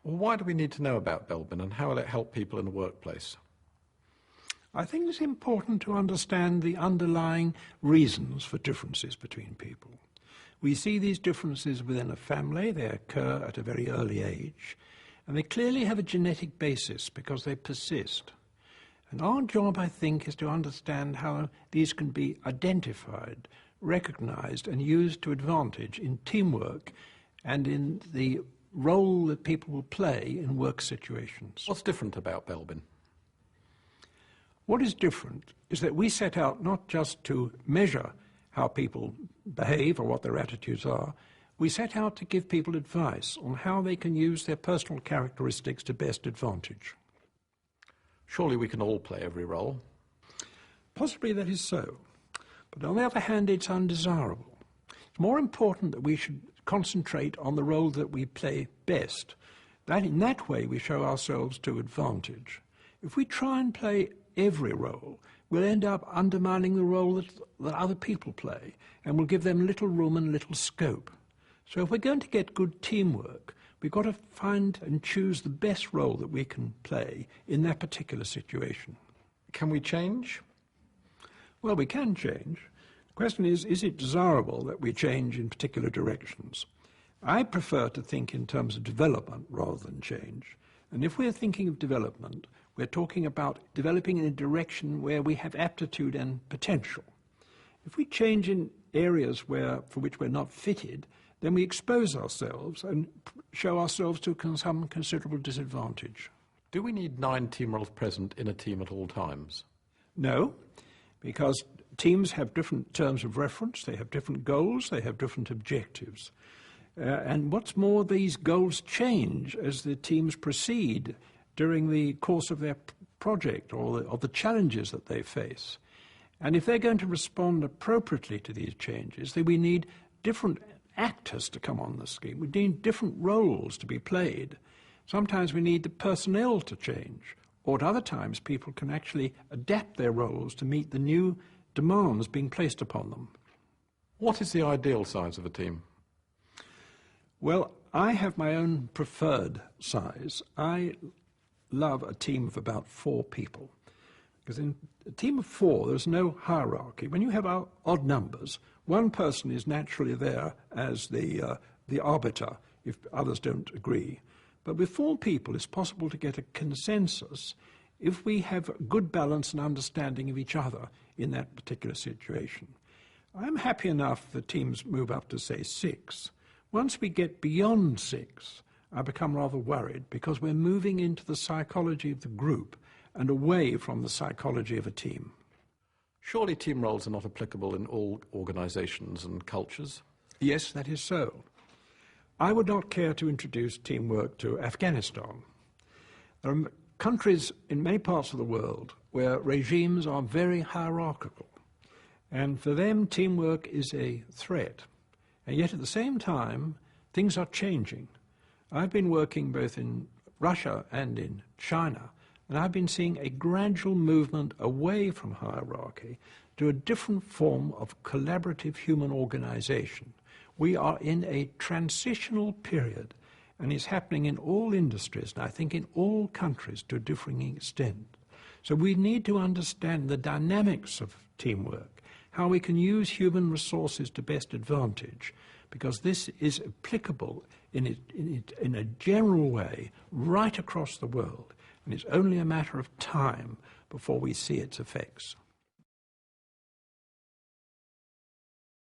Well, why do we need to know about Belbin, and how will it help people in the workplace? I think it's important to understand the underlying reasons for differences between people. We see these differences within a family. They occur at a very early age, and they clearly have a genetic basis because they persist. And our job, I think, is to understand how these can be identified, recognized, and used to advantage in teamwork and in the role that people will play in work situations. What's different about Belbin? What is different is that we set out not just to measure how people behave or what their attitudes are. We set out to give people advice on how they can use their personal characteristics to best advantage. Surely we can all play every role. Possibly that is so. But on the other hand, it's undesirable. It's more important that we should concentrate on the role that we play best. That in that way we show ourselves to advantage. If we try and play every role, we'll end up undermining the role that other people play, and we'll give them little room and little scope. So if we're going to get good teamwork, we've got to find and choose the best role that we can play in that particular situation. Can we change? Well, we can change. The question is it desirable that we change in particular directions? I prefer to think in terms of development rather than change. And if we're thinking of development, we're talking about developing in a direction where we have aptitude and potential. If we change in areas for which we're not fitted, then we expose ourselves and show ourselves to some considerable disadvantage. Do we need 9 team roles present in a team at all times? No, because teams have different terms of reference, they have different goals, they have different objectives. And what's more, these goals change as the teams proceed during the course of their project or the challenges that they face. And if they're going to respond appropriately to these changes, then we need different actors to come on the scheme. We need different roles to be played. Sometimes we need the personnel to change, or at other times people can actually adapt their roles to meet the new demands being placed upon them. What is the ideal size of a team? Well, I have my own preferred size. I love a team of about 4 people, because in a team of 4 there's no hierarchy. When you have odd numbers, one person is naturally there as the arbiter if others don't agree. But with 4 people it's possible to get a consensus if we have good balance and understanding of each other in that particular situation. I'm happy enough that teams move up to, say, 6. Once we get beyond 6, I become rather worried because we're moving into the psychology of the group and away from the psychology of a team. Surely team roles are not applicable in all organisations and cultures? Yes, that is so. I would not care to introduce teamwork to Afghanistan. There are countries in many parts of the world where regimes are very hierarchical, and for them teamwork is a threat. And yet at the same time, things are changing. I've been working both in Russia and in China, and I've been seeing a gradual movement away from hierarchy to a different form of collaborative human organization. We are in a transitional period, and it's happening in all industries, and I think in all countries to a differing extent. So we need to understand the dynamics of teamwork, how we can use human resources to best advantage, because this is applicable in a general way right across the world, and it's only a matter of time before we see its effects.